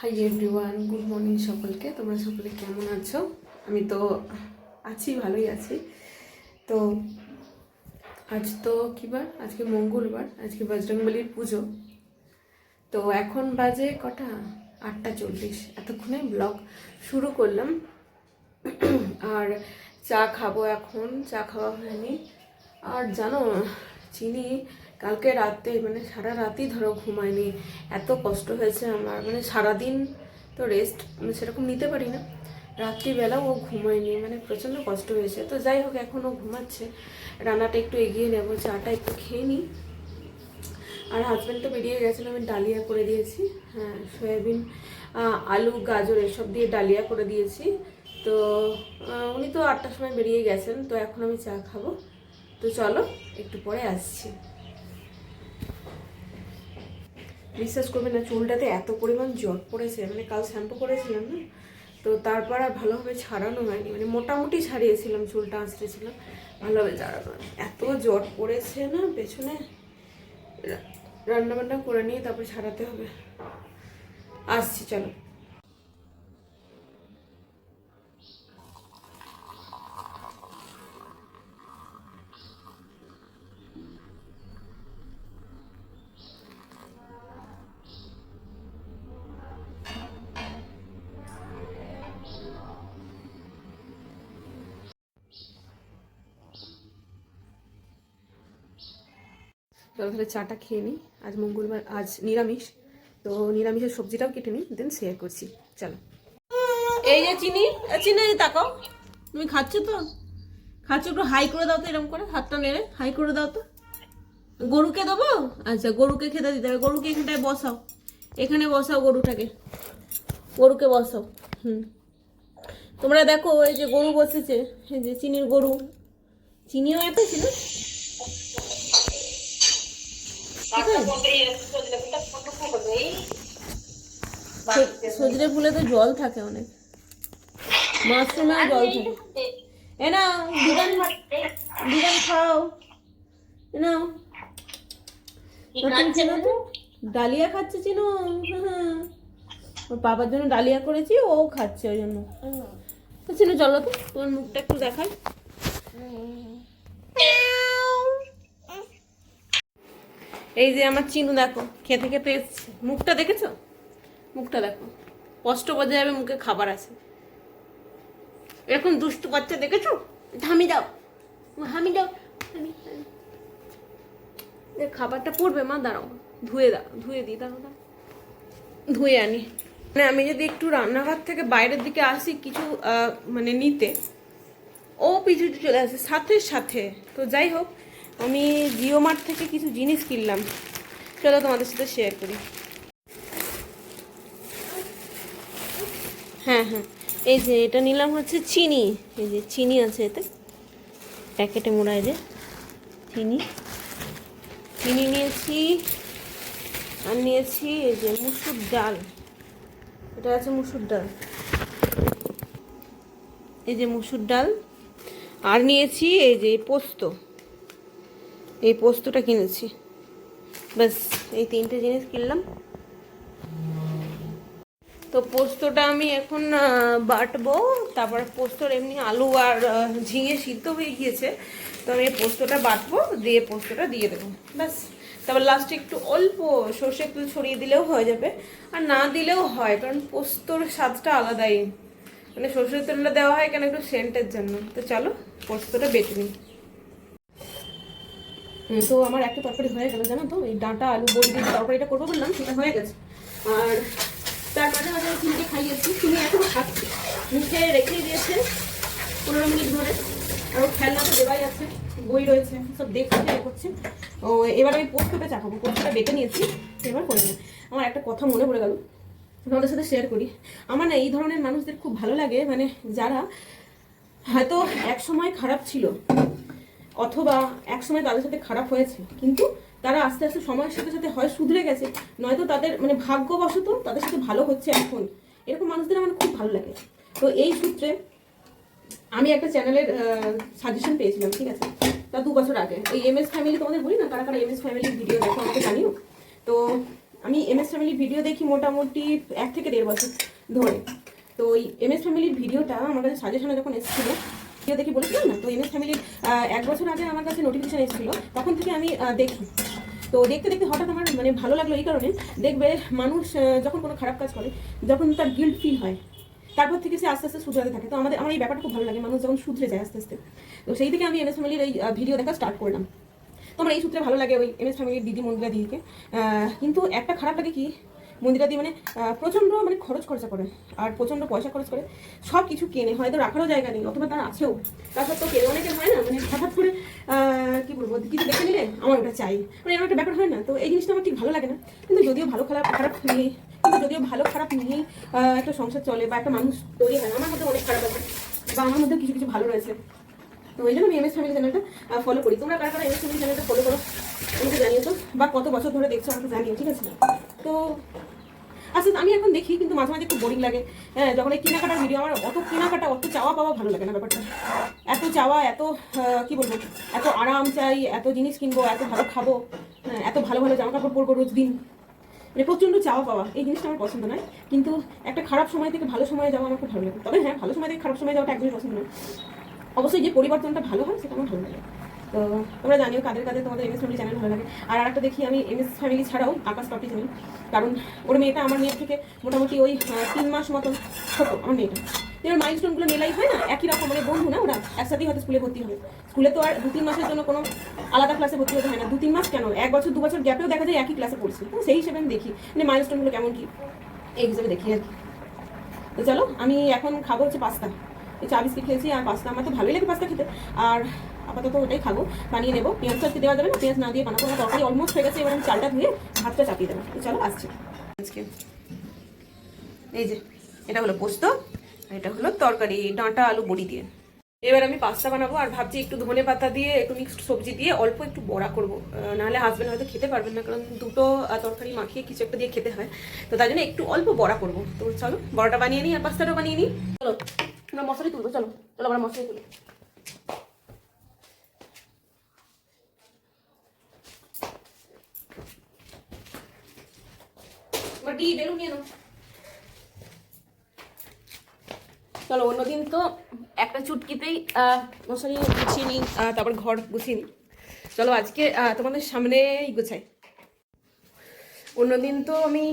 Hi everyone, good morning সকলকে। তোমরা সকলে কেমন আছো? আমি তো আছি, ভালোই আছি। তো আজ তো কী বার? আজকে মঙ্গলবার, আজকে বজরংবলির পুজো। তো এখন বাজে কটা? 8:40। এতক্ষণে ব্লগ শুরু করলাম। আর চা খাবো এখন, চা খাওয়া হয়নি। আর জানো চিনি কালকে রাতে মানে সারা রাতই ধরো ঘুমায়নি, এত কষ্ট হয়েছে আমার। মানে সারাদিন তো রেস্ট আমি সেরকম নিতে পারি না, রাত্রিবেলাও ও ঘুমায়নি, মানে প্রচণ্ড কষ্ট হয়েছে। তো যাই হোক, এখন ও ঘুমাচ্ছে, রান্নাটা একটু এগিয়ে নেবো, চাটা একটু খেয়ে নিই। আর হাজব্যান্ড তো বেরিয়ে গেছেন, আমি ডালিয়া করে দিয়েছি। হ্যাঁ, সয়াবিন আলু গাজর এসব দিয়ে ডালিয়া করে দিয়েছি। তো উনি তো 8টার সময় বেরিয়ে গেছেন, তো এখন আমি চা খাবো। তো চলো একটু পরে আসছি। বিশ্বাস করবে না, চুলটাতে এত পরিমাণ জট পড়েছে, মানে কাল শ্যাম্পু করেছিলাম না, তো তারপর আর ভালোভাবে ছাড়ানো হয়নি। মানে মোটামুটি ছাড়িয়েছিলাম, চুলটা আঁচড়েছিলাম, ভালোভাবে ছাড়ানো হয়নি। এত জট পড়েছে না পেছনে, রান্না বান্না করে নিয়ে তারপর ছাড়াতে হবে। আসছি, চলো। চলো তাহলে চাটা খেয়ে নিই। আজ মঙ্গলবার, আজ নিরামিষ, তো নিরামিষের সবজিটাও কেটে নিই, দেন শেয়ার করছি। চলো। এই যে চিনি, চিনি তাকাও, তুমি খাচ্ছ তো? খাচ্ছ, একটু হাই করে দাও তো, এরকম করে হাতটা নেড়ে হাই করে দাও তো। গরুকে দেবো? আচ্ছা, গরুকে খেতে দিতে হবে। গরুকে এখানটায় বসাও, এখানে বসাও গরুটাকে, গরুকে বসাও। তোমরা দেখো, এই যে গরু বসেছে, এই যে চিনির গরু। চিনিও এত ছিল। সজনে ফুলে তো জল থাকে অনেক, মাশরুমেও জল থাকে। এ নাও দিদান, দিদান খাও, এ নাও। ডালিয়া খাচ্ছে চিনু। ওর বাবার জন্য ডালিয়া করেছি, ও খাচ্ছে ওই জন্য। তো চিনু চলো তো, তোমার মুখটা একটু দেখাই। এই যে আমার চিনু, দেখো খেতে খেতে এসছে। মুখটা দেখেছো? মুখটা দেখো, কষ্ট বোঝা যাবে মুখে খাবার আছে। এরকম দুষ্টু বাচ্চা দেখেছো? হামি দাও, হামি দাও, হামি। খাবারটা পড়বে মা, দাঁড়াও, ধুয়ে দাও, ধুয়ে দিই, দাঁড়াও দাও, ধুয়ে আনি। মানে আমি যদি একটু রান্নাঘর থেকে বাইরের দিকে আসি কিছু মানে নিতে, ও পিছু চলে আসে সাথে সাথে। তো যাই হোক, আমি জিও মার্ট থেকে কিছু জিনিস কিনলাম, চলো তোমাদের সাথে শেয়ার করি। হ্যাঁ হ্যাঁ, এই যে এটা নিলাম হচ্ছে চিনি। এই যে চিনি আছে এতে, প্যাকেটে মোড়া। এই যে চিনি, চিনি নিয়েছি। আর নিয়েছি এই যে মুসুর ডাল, এটা আছে মুসুর ডাল, এই যে মুসুর ডাল। আর নিয়েছি এই যে পোস্ত, এই পোস্তটা কিনেছি। ব্যাস, এই 3টে জিনিস কিনলাম। তো পোস্তটা আমি এখন বাটবো। তারপর পোস্তর এমনি আলু আর ঝিঙে সিদ্ধ হয়ে গিয়েছে, তো আমি পোস্তটা বাটবো, দিয়ে পোস্তটা দিয়ে দেবো, ব্যাস। তারপর লাস্টে একটু অল্প সর্ষের তেল ছড়িয়ে দিলেও হয়ে যাবে, আর না দিলেও হয়, কারণ পোস্তর স্বাদটা আলাদাই। মানে সর্ষের তেলটা দেওয়া হয় কেন, একটু সেন্টের জন্য। তো চলো পোস্তটা বেটে নিই। তো আমার একটা তরকারি হয়ে গেল, জানো তো, এই ডাঁটা আলু বড়ি দিয়ে তরকারিটা করবো বললাম, সেটা হয়ে গেছে। আর তার মাঝে মাঝে আমি চিনিকে খাইয়েছি, চিনি এখনো খাচ্ছে, মুখে রেখেই দিয়েছে 15 মিনিট ধরে। আর ওর খেলনাটা দেওয়াই আছে, বই রয়েছে, সব দেখছে, করছে। ও এবার আমি পোস্তটা চাপাবো, পোস্তটা বেটে নিয়েছি, এবার করে নেব। আমার একটা কথা মনে পড়ে গেল, তোমাদের সাথে শেয়ার করি। আমার না এই ধরনের মানুষদের খুব ভালো লাগে, মানে যারা হয়তো এক সময় খারাপ ছিল, অথবা এক সময় তাদের সাথে খারাপ হয়েছে, কিন্তু তারা আস্তে আস্তে সময়ের সাথে সাথে হয় শুধরে গেছে, নয়তো তাদের মানে ভাগ্যবশত তাদের সাথে ভালো হচ্ছে এখন। এরকম মানুষদের আমার খুব ভালো লাগে। তো এই সূত্রে আমি একটা চ্যানেলের সাজেশন পেয়েছিলাম, ঠিক আছে, তা 2 বছর আগে। ওই MS ফ্যামিলি, তোমাদের বলি না, কারা কারা MS ফ্যামিলির ভিডিও দেখো আমাকে জানিও। তো আমি এমএস ফ্যামিলির ভিডিও দেখি মোটামুটি 1 থেকে 1.5 বছর ধরে। তো ওই এমএস ফ্যামিলির ভিডিওটা আমার কাছে সাজেশনে যখন এসেছিলো, ভিডিও দেখি বলেছিলাম না, তো এমএস ফ্যামিলির 1 বছর আগে আমার কাছে নোটিফিকেশান এসেছিলো, তখন থেকে আমি দেখি। তো দেখতে দেখতে হঠাৎ আমার মানে ভালো লাগলো এই কারণে, দেখবে মানুষ যখন কোনো খারাপ কাজ করে, যখন তার গিল্ট ফিল হয়, তারপর থেকে সে আস্তে আস্তে শুধরাতে থাকে। তো আমার এই ব্যাপারটা খুব ভালো লাগে, মানুষ যখন শুধরে যায় আস্তে আস্তে। তো সেই থেকে আমি এমএস ফ্যামিলির এই ভিডিও দেখা স্টার্ট করলাম। তো আমার এই সূত্রে ভালো লাগে ওই এমএস ফ্যামিলির দিদি মন্দিরা দিদিকে। কিন্তু একটা খারাপ লাগে কি, মন্দিরা দি মানে প্রচণ্ড মানে খরচা করে, আর প্রচণ্ড পয়সা খরচ করে, সব কিছু কেনে, হয়তো রাখারও জায়গা নেই, অথবা তার আছেও, তারপর তো কেনে অনেকের হয় না, মানে হঠাৎ করে কী বলবো, কিছু দেখে নিলে আমার ওটা চাই, মানে এরকম একটা ব্যাপার হয় না। তো এই জিনিসটা আমার ঠিক ভালো লাগে না। কিন্তু যদিও ভালো খারাপ নিয়েই একটা সংসার চলে বা একটা মানুষ তৈরি হয়, আমার মধ্যে অনেক খারাপ আছে বা আমার মধ্যে কিছু কিছু ভালো রয়েছে। তো ওই জন্য আমি এমএস ফ্যামিলি চ্যানেলটা ফলো করি। তোমরা কারা এমএস ফ্যামিলি চ্যানেলটা ফলো করো আমাকে জানিও তো, বা কত বছর ধরে দেখছো আমাকে জানিও, ঠিক আছে? তো আচ্ছা, আমি এখন দেখি, কিন্তু মাঝে মাঝে একটু বোরিং লাগে। হ্যাঁ, যখন এই কেনাকাটার ভিডিও, আমার অত কেনাকাটা, অত চাওয়া পাওয়া ভালো লাগে না ব্যাপারটা। এত চাওয়া, এত কী বলবো, এত আরাম চাই, এত জিনিস কিনবো, এত ভালো খাবো, হ্যাঁ, এত ভালো ভালো জামা কাপড় পরবো রোজ দিন, মানে প্রচণ্ড চাওয়া পাওয়া, এই জিনিসটা আমার পছন্দ নয়। কিন্তু একটা খারাপ সময় থেকে ভালো সময়ে যাওয়া আমার খুব ভালো লাগে। তবে হ্যাঁ, ভালো সময় থেকে খারাপ সময় যাওয়াটা একদমই পছন্দ নয়। অবশ্যই যে পরিবর্তনটা ভালো হয় সেটা আমার ভালো লাগে। তো তোমরা জানিও কাদের কাদের তোমাদের এমএস ফ্যামিলি চ্যানেল ভালো লাগে। আর একটা দেখি আমি এমএস ফ্যামিলি ছাড়াও আকাশ টপি চ্যানেল, কারণ ওর মেয়েটা আমার মেয়ের থেকে মোটামুটি ওই 3 মাস মতন ছোটো আমার মেয়েটা। এবার মাইলস্টোনগুলো মেলাই হয় না, একই রকম, মানে বন্ধু না, ওরা একসাথেই হয়তো স্কুলে ভর্তি হবে। স্কুলে তো আর 2-3 মাসের জন্য কোনো আলাদা ক্লাসে ভর্তি হতে হয় না, 2-3 মাস কেন, 1 বছর 2 বছর গ্যাপেও দেখা যায় একই ক্লাসে পড়ছে। তো সেই হিসেবে আমি দেখি, মানে মাইলস্টোনগুলো কেমন কি, এই হিসেবে দেখি আর কি। তো চলো, আমি এখন খাবো হচ্ছে পাস্তা। এই চা বিস্কিট খেয়েছি আর পাস্তা, আমার তো ভালোই লাগে পাস্তা খেতে। আর আপাতত ওটাই খাবো, বানিয়ে নেবো। পেঁয়াজ চালতে দেওয়া যাবে না, পেঁয়াজ না দিয়ে বানাবো। আমার তরকারি অলমোস্ট হয়ে গেছে, এবার আমি চালটা ধুয়ে ভাতটা চাপিয়ে দেবো। তো চলো, আসছি। আজকে এই যে এটা হলো পোস্ত, আর এটা হলো তরকারি, ডাঁটা আলু বড়ি দিয়ে। এবার আমি পাস্তা বানাবো, আর ভাবছি একটু ধনে পাতা দিয়ে, একটু মিক্সড সবজি দিয়ে অল্প একটু বড়া করবো, নাহলে হাজব্যান্ড হয়তো খেতে পারবেন না, কারণ দুটো তরকারি মাখিয়ে কিছু একটা দিয়ে খেতে হয়। তো তাই জন্য একটু অল্প বড়া করবো। তো চলো বড়াটা বানিয়ে নিই আর পাস্তাটাও বানিয়ে নিই। চলো আমরা মশলাই তুলবো, চলো চলো আমরা মশলাই তুলি। বেলুন নিয়ে নাও। চলো, অন্যদিন তো একটা চুটকিতেই মশারি গুছিয়ে নিই, তারপর ঘর গুছিয়ে নিই। চলো আজকে তোমাদের সামনেই গুছাই। অন্যদিন তো আমি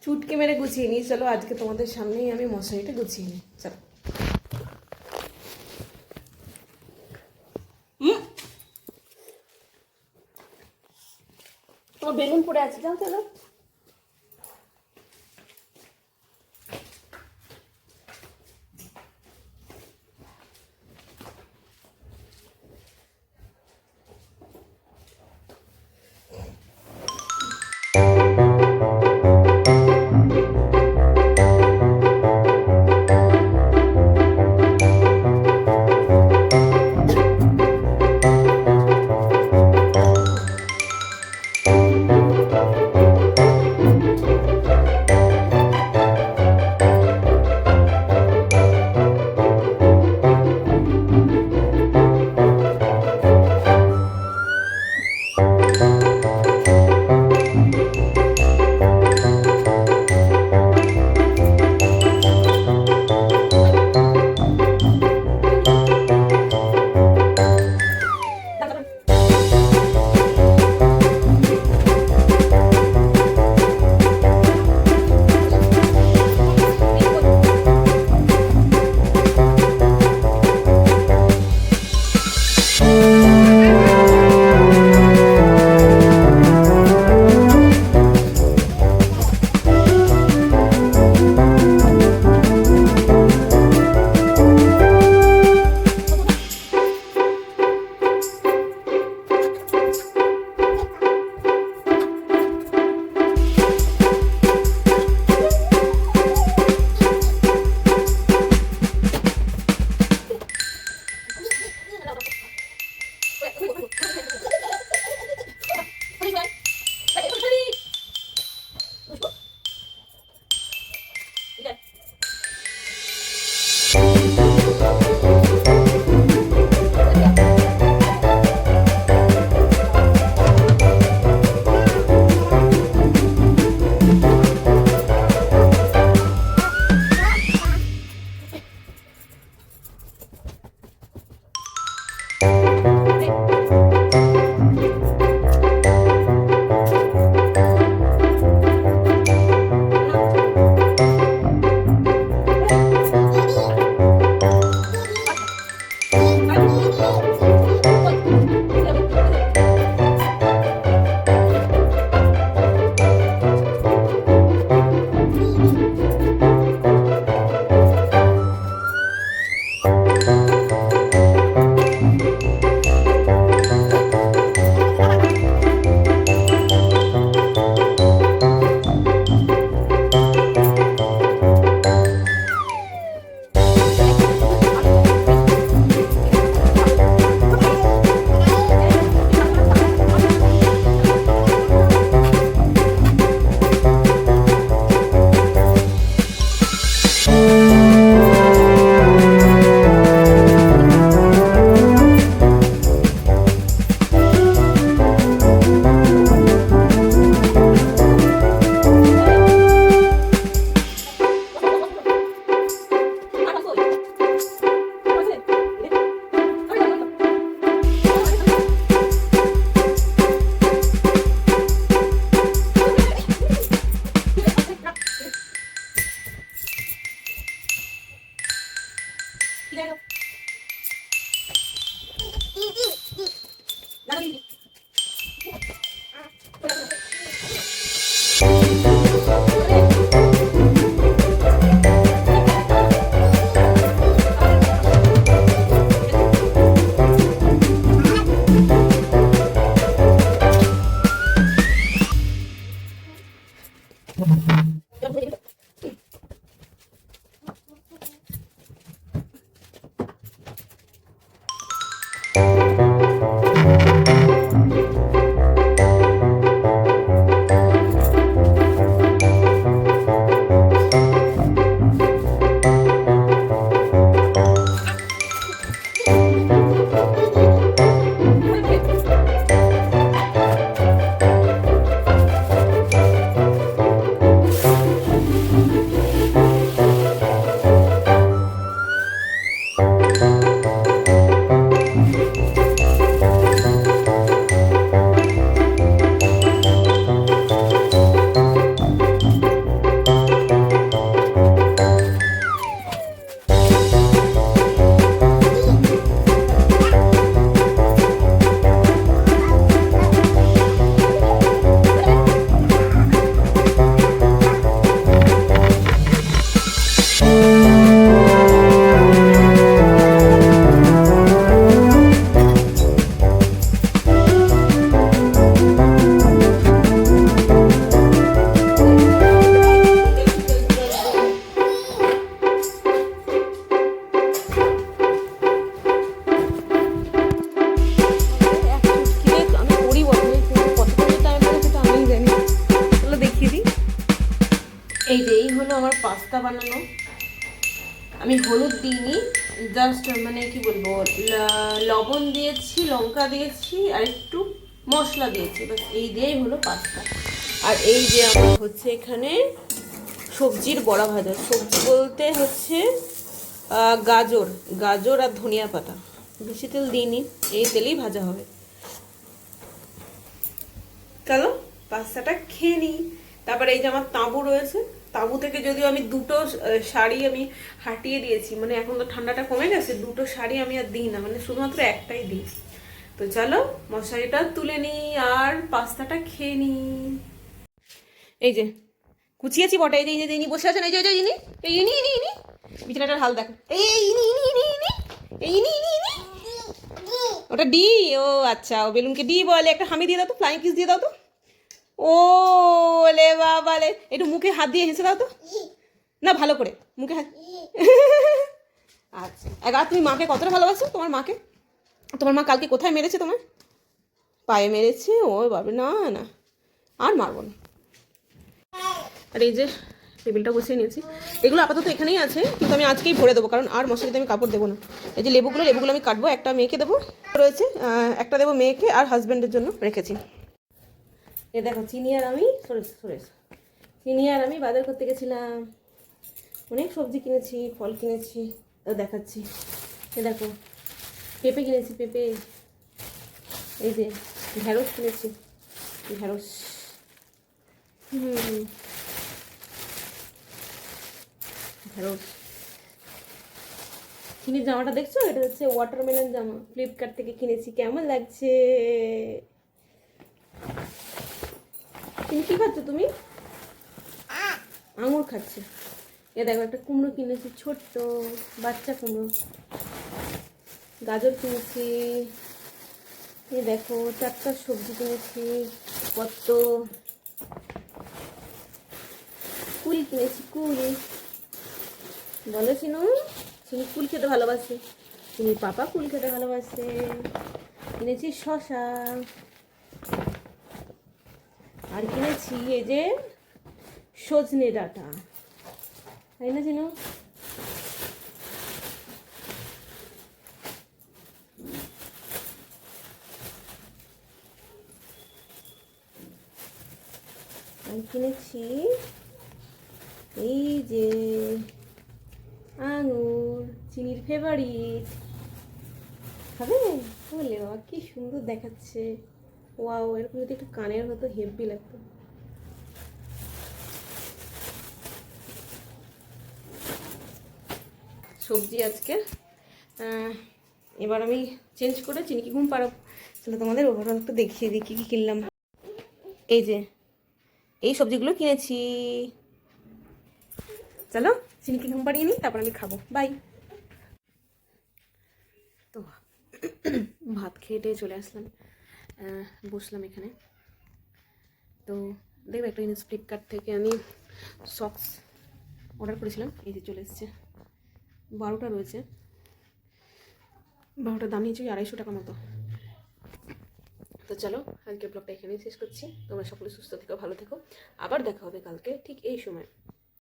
চুটকি মেরে গুছিয়ে নিই, চলো আজকে তোমাদের সামনেই আমি মশারিটা গুছিয়ে নিই। চলো। তোমার বেলুন পড়ে আছে, জানতে না? আমি করি বটে, কিন্তু কতক্ষণ টাইম লাগে সেটা আমিই জানি। চলো দেখিয়ে দিই। এই যে এই হলো আমার পাস্তা বানানো। আমি হলুদ দিইনি, জাস্ট মানে কি বলবো, লবণ দিয়েছি, লঙ্কা দিয়েছি আর একটু মশলা দিয়েছি, বাস এই দিয়েই হলো পাস্তা। আর এই যে আমার হচ্ছে এখানে সবজির বড়া ভাজা। সবজি বলতে হচ্ছে গাজর, গাজর আর ধনিয়া পাতা। বেশি তেল দিইনি, এই তেলেই ভাজা হবে। চলো পাস্তাটা খেয়ে নিই। তারপরে এই যে আমার তাঁবু রয়েছে, তাঁবু থেকে যদিও আমি দুটো শাড়ি আমি হাটিয়ে দিয়েছি, মানে এখন তো ঠান্ডাটা কমে গেছে, দুটো শাড়ি আমি আর দিই না, মানে শুধুমাত্র একটাই দিই। তো চলো মশারিটা তুলে নিই আর পাস্তাটা খেয়ে নিই। এই যে কুচিয়েছি বটে, এই যে ইনি বসে আছেন, এই যে ইনি, এই ইনি ইনি ইনি বিছানাটার হাল দেখো, এই ইনি ইনি ইনি ইনি এই ইনি ইনি ইনি ওটা ডি। ও আচ্ছা, ও বেলুনকে ডি বলে। একটা হামি দিয়ে দাও তো, ফ্লাইং কিস দিয়ে দাও তো। ও লে বাবা লে, একটু মুখে হাত দিয়ে হেসে দাও তো, না ভালো করে মুখে হাত। আচ্ছা, এবার তুমি মাকে কতটা ভালোবাসো? তোমার মাকে, তোমার মা কালকে কোথায় মেরেছে তোমার? পায়ে মেরেছে? ও বাবা, না না আর মারবো না। আর এই যে টেবিলটা বসিয়ে নিয়েছি, এগুলো আপাতত এখানেই আছে, কিন্তু আমি আজকেই ভরে দেবো, কারণ আর মশারিতে আমি কাপড় দেবো না। এই যে লেবুগুলো আমি কাটবো, একটা মেয়েকে দেবো রয়েছে, একটা দেবো মেয়েকে আর হাজব্যান্ডের জন্য রেখেছি। এ দেখো চিনি আর আমি চিনি আর আমি বাজার করতে গেছিলাম, অনেক সবজি কিনেছি, ফল কিনেছি, তা দেখাচ্ছি। এ দেখো পেঁপে কিনেছি, পেঁপে, এই যে ঢ্যাঁড়স কিনেছি, ঢ্যাঁড়স, ঢ্যাঁড়স। চিনির জামাটা দেখছো? এটা হচ্ছে ওয়াটারমেলন জামা, ফ্লিপকার্ট থেকে কিনেছি। কেমন লাগছে? তুমি কি খাচ্ছ? তুমি আঙুর খাচ্ছে। এ দেখো একটা কুমড়ো কিনেছি, ছোট্ট বাচ্চা কুমড়ো। গাজর কিনেছি। এ দেখো চারটা সবজি কিনেছি, কত কুল কিনেছি, কুল। বলো চিনু, চিনি কুল খেতে ভালোবাসে, চিনির পাপা কুল খেতে ভালোবাসে। কিনেছি শশা, আর কিনেছি এই যে সজনে ডাঁটা, তাই না চিনু? আমি কিনেছি এই যে আঙুর, চিনির ফেভারিট। খাবে? বলে বাবা কি সুন্দর দেখাচ্ছে, ওয়াও, এরকম যদি একটু কানের হতো হেভি লাগতো। সবজি আজকে এবার আমি চেঞ্জ করে চিনিকে ঘুম পাড়াবো। তাহলে তোমাদের ওভারঅল একটু দেখিয়ে দিই কী কী কিনলাম। এই যে এই সবজিগুলো কিনেছি। চলো চিনিকে ঘুম পাড়িয়ে নিই, তারপর আমি খাবো। বাই। তো ভাত খেয়ে চলে আসলাম, বসলাম এখানে। তো দেখবে একটা জিনিস ফ্লিপকার্ট থেকে আমি সক্স অর্ডার করেছিলাম, এই যে চলে এসেছে। 12টা রয়েছে, 12টার দাম নিয়েছে 250 টাকা মতো। তো চলো আজকে ব্লগটা এখানেই শেষ করছি। তোমরা সকলে সুস্থ থেকো, ভালো থেকো। আবার দেখা হবে কালকে ঠিক এই সময়।